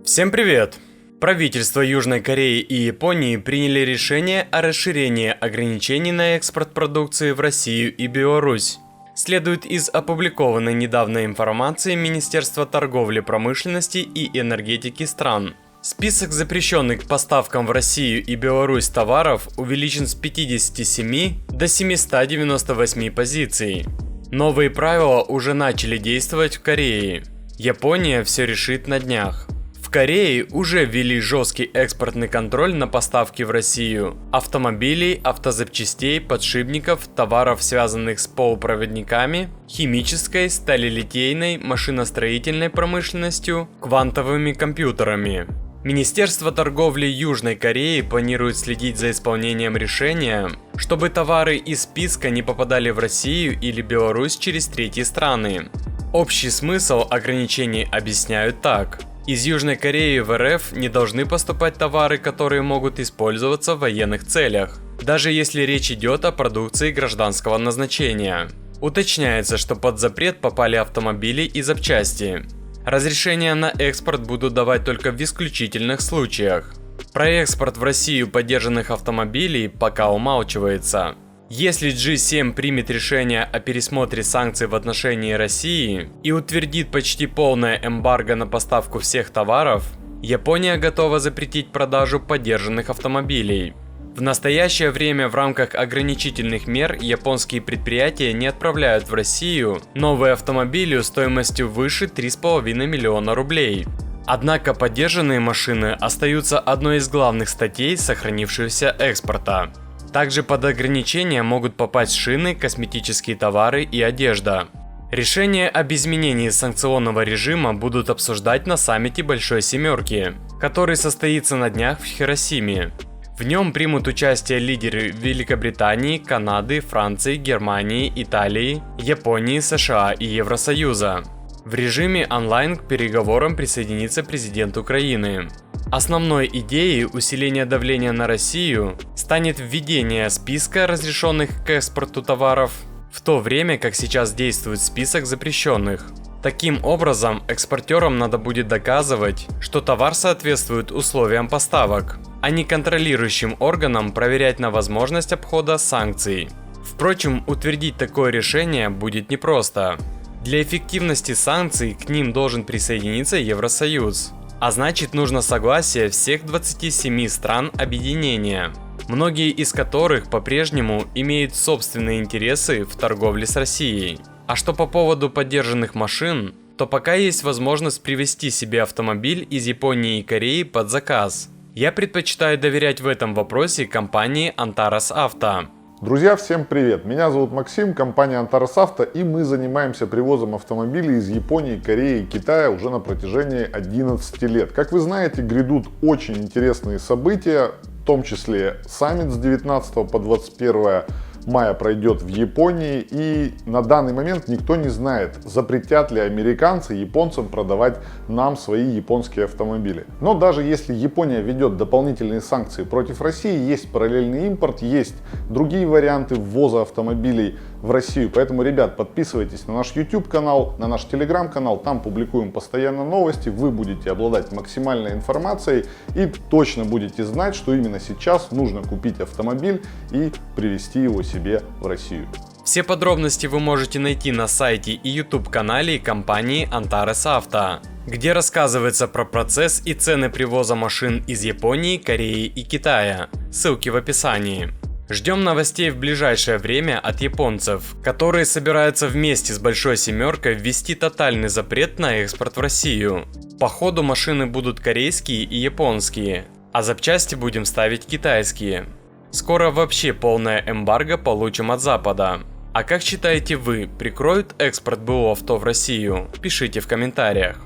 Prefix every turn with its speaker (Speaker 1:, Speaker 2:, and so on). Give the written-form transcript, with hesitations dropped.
Speaker 1: Всем привет! Правительства Южной Кореи и Японии приняли решение о расширении ограничений на экспорт продукции в Россию и Беларусь. Следует из опубликованной недавно информации Министерства торговли, промышленности и энергетики стран. Список запрещенных к поставкам в Россию и Беларусь товаров увеличен с 57 до 798 позиций. Новые правила уже начали действовать в Корее. Япония все решит на днях. В Корее уже ввели жесткий экспортный контроль на поставки в Россию автомобилей, автозапчастей, подшипников, товаров, связанных с полупроводниками, химической, сталелитейной, машиностроительной промышленностью, квантовыми компьютерами. Министерство торговли Южной Кореи планирует следить за исполнением решения, чтобы товары из списка не попадали в Россию или Беларусь через третьи страны. Общий смысл ограничений объясняют так. Из Южной Кореи в РФ не должны поступать товары, которые могут использоваться в военных целях, даже если речь идет о продукции гражданского назначения. Уточняется, что под запрет попали автомобили и запчасти. Разрешения на экспорт будут давать только в исключительных случаях. Про экспорт в Россию подержанных автомобилей пока умалчивается. Если G7 примет решение о пересмотре санкций в отношении России и утвердит почти полное эмбарго на поставку всех товаров, Япония готова запретить продажу подержанных автомобилей. В настоящее время в рамках ограничительных мер японские предприятия не отправляют в Россию новые автомобили стоимостью выше 3,5 миллиона рублей. Однако подержанные машины остаются одной из главных статей сохранившегося экспорта. Также под ограничения могут попасть шины, косметические товары и одежда. Решения об изменении санкционного режима будут обсуждать на саммите Большой Семерки, который состоится на днях в Хиросиме. В нем примут участие лидеры Великобритании, Канады, Франции, Германии, Италии, Японии, США и Евросоюза. В режиме онлайн к переговорам присоединится президент Украины. Основной идеей усиления давления на Россию станет введение списка разрешенных к экспорту товаров, в то время как сейчас действует список запрещенных. Таким образом, экспортерам надо будет доказывать, что товар соответствует условиям поставок, а не контролирующим органам проверять на возможность обхода санкций. Впрочем, утвердить такое решение будет непросто. Для эффективности санкций к ним должен присоединиться Евросоюз. А значит, нужно согласие всех 27 стран объединения, многие из которых по-прежнему имеют собственные интересы в торговле с Россией. А что по поводу подержанных машин, то пока есть возможность привезти себе автомобиль из Японии и Кореи под заказ. Я предпочитаю доверять в этом вопросе компании Antares Auto.
Speaker 2: Друзья, всем привет! Меня зовут Максим, компания Antares Auto, и мы занимаемся привозом автомобилей из Японии, Кореи и Китая уже на протяжении 11 лет. Как вы знаете, грядут очень интересные события, в том числе саммит с 19 по 21 мая пройдет в Японии, и на данный момент никто не знает, запретят ли американцы японцам продавать нам свои японские автомобили. Но даже если Япония ведет дополнительные санкции против России, есть параллельный импорт, есть другие варианты ввоза автомобилей в Россию. Поэтому, ребят, подписывайтесь на наш YouTube канал, на наш Telegram канал, там публикуем постоянно новости, вы будете обладать максимальной информацией и точно будете знать, что именно сейчас нужно купить автомобиль и привезти его себе в Россию.
Speaker 1: Все подробности вы можете найти на сайте и YouTube канале компании Antares Auto, где рассказывается про процесс и цены привоза машин из Японии, Кореи и Китая. Ссылки в описании. Ждем новостей в ближайшее время от японцев, которые собираются вместе с Большой Семеркой ввести тотальный запрет на экспорт в Россию. По ходу машины будут корейские и японские, а запчасти будем ставить китайские. Скоро вообще полное эмбарго получим от Запада. А как считаете вы, прикроют экспорт БУ авто в Россию? Пишите в комментариях.